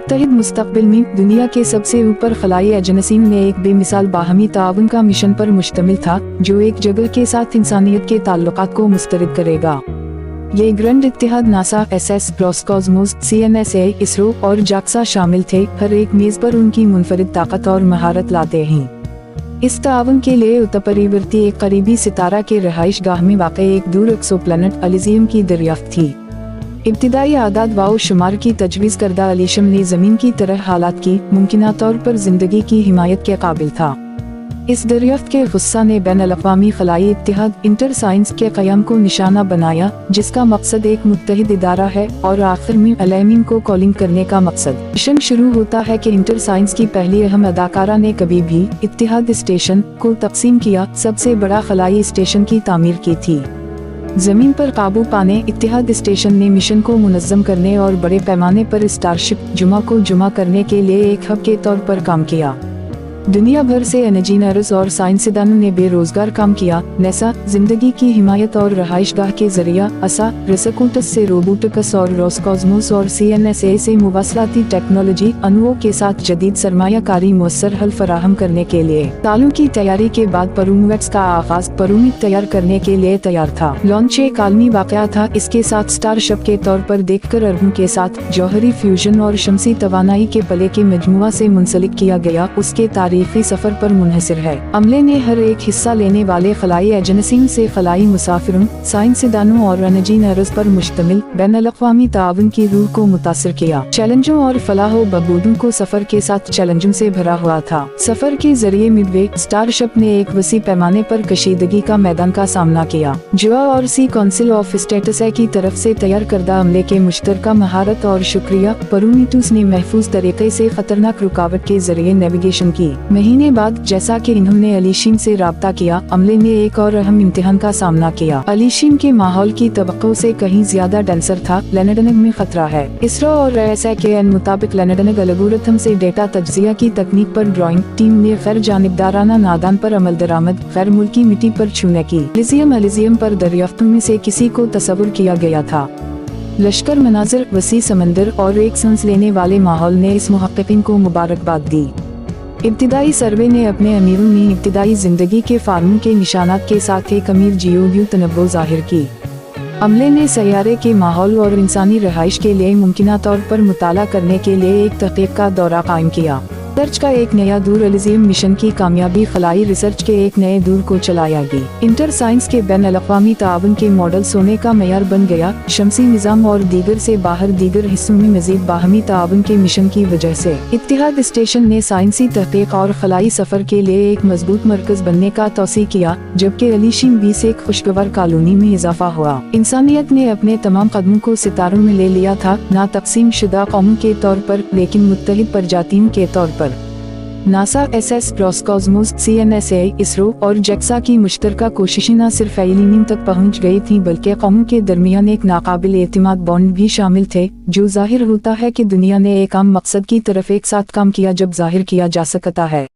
मुत्तहिद मुस्तक़बिल में दुनिया के सबसे ऊपर खलाई एजेंसी ने एक बेमिसाल बाहमी ताउन का मिशन पर मुश्तमिल था, जो एक जगह के साथ इंसानियत के ताल्लुकात को मुस्तरद करेगा। ये ग्रैंड इत्तेहाद नासा, एसएस, रोसकॉस्मोस, सीएनएसए, इसरो और जाक्सा शामिल थे। हर एक मेज़ पर उनकी मुनफरिद ताकत और महारत लाते हैं। इस ताउन के लिए उत्तरवर्ती एक करीबी सितारा के रहाइश गाह में वाक़ एक दूर एक्सोप्लैनेट एलिज़ियम की दरियाफ्त थी। इब्तिदाई आदाद वाओ शुमार की तजवीज़ करदा एलिशम ने ज़मीन की तरह हालात की मुमकिना तौर पर ज़िंदगी की हिमायत के काबिल था। इस दरियाफ्त के गुस्सा ने बैनुल-अक़वामी खलाई इत्तेहाद इंटर साइंस के क़याम को निशाना बनाया, जिसका मकसद एक मुत्तहिद इदारा है और आखिर में अलैमीन को कॉलिंग करने का मकसद। मिशन शुरू होता है कि इंटर साइंस की पहली अहम अदाकारा ने कभी भी इत्तेहाद स्टेशन को तकसीम किया सबसे बड़ा खलाई स्टेशन की तामीर की थी। जमीन पर काबू पाने इत्तेहाद स्टेशन ने मिशन को मुनज़्ज़म करने और बड़े पैमाने पर स्टारशिप जुमा को जुमा करने के लिए एक हब के तौर पर काम किया। दुनिया भर से इंजीनियर्स और साइंसदानों ने बेरोजगार काम किया। नेसा जिंदगी की हिमायत और रहाइशगाह के जरिया, असा रिसकोटस से रोबोटिक्स और रोसकॉस्मोस और सीएनएसए से मुवासलाती टेक्नोलॉजी अनुओं के साथ जदीद सरमायाकारी मुअस्सर हल फराहम करने के लिए। तालों की तैयारी के बाद परूमवेट्स का आगाज परूमिक तैयार करने के लिए तैयार था। लॉन्च एक आलमी वाक़या था। इसके साथ स्टारशिप के तौर पर देखकर अरबों के साथ जौहरी फ्यूजन और शमसी तवानाई के पले के मजमुआ से मुंसलिक किया गया, उसके तारीखी सफर पर मुनहसिर है। अमले ने हर एक हिस्सा लेने वाले खलाई एजेंसी से खलाई मुसाफिरों, साइंसदानों और इंजीनियर्स पर मुश्तमिल बैनुल-अक़वामी ताउन की रूह को मुतासिर किया। चैलेंजों और फलाहो बहबूदों को सफर के साथ चैलेंजों से भरा हुआ था। सफर के जरिए मिडवे स्टारशिप ने एक वसी पैमाने पर कशीदगी का मैदान का सामना किया। जुआ और सी काउंसिल ऑफ स्टेट्स की तरफ से तैयार करदा अमले के मुश्तरका महारत और शुक्रिया परूमिटूस ने महफूज तरीके से खतरनाक रुकावट के जरिए नेविगेशन की। महीने बाद जैसा कि इन्होंने अलीशीम से राब्ता किया, अमले ने एक और अहम इम्तिहान का सामना किया। अलीशीम के माहौल की तवक्को से कहीं ज्यादा डेंसर था। लेनेडनग में खतरा है। इसरो और एसएकेएन मुताबिक लेनेडनग एल्गोरिथम से डेटा तज्जिया की तकनीक पर ड्राइंग टीम ने गैर जानिबदाराना नादान पर अमल दरामद गैर मुल्की मिट्टी पर छूने की। एलिज़ियम पर दरियाफ्तों में से किसी को तस्वुर किया गया था। लश्कर मनाजिर, वसी समंदर और एक सांस लेने वाले माहौल ने इस मुहक्किकीन को मुबारकबाद दी। इब्तिदाई सर्वे ने अपने अमीरों में इब्तिदाई जिंदगी के फार्मों के निशानात के साथ एक अमीर जियोव्यू तनव्वुर जाहिर की। अमले ने सैयारे के माहौल और इंसानी रहाइश के लिए मुमकिना तौर पर मुताला करने के लिए एक तहक़ीक़ का दौरा कायम किया। रिसर्च का एक नया दूर एलिज़ियम मिशन की कामयाबी खलाई रिसर्च के एक नए दूर को चलाएगी। इंटर साइंस के बैनुल-अक़वामी ताउन के मॉडल सोने का मयार बन गया। शमसी निज़ाम और दीगर से बाहर दीगर हिस्सों में मज़ीद बाहमी ताउन के मिशन की वजह से इत्तेहाद स्टेशन ने साइंसी तहक़ीक़ और खलाई सफर के लिए एक मजबूत मरकज बनने का तौसी किया, जबकि अलीशीम 20 एक खुशगवार कॉलोनी में इजाफा हुआ। इंसानियत ने अपने तमाम कदमों को सितारों में ले लिया था, ना तकसीम शुदा कौमों के तौर पर लेकिन मुत्तहिद प्रजातियों के तौर पर। नासा, एसएस, रोसकॉस्मोस, सीएनएसए, इसरो और जैक्सा की मुश्तरका कोशिशें न सिर्फ एलिनीम तक पहुंच गई थीं बल्कि कौमों के दरमियान एक नाकाबिल एतमाद बॉन्ड भी शामिल थे, जो जाहिर होता है कि दुनिया ने एक आम मकसद की तरफ एक साथ काम किया जब जाहिर किया जा सकता है।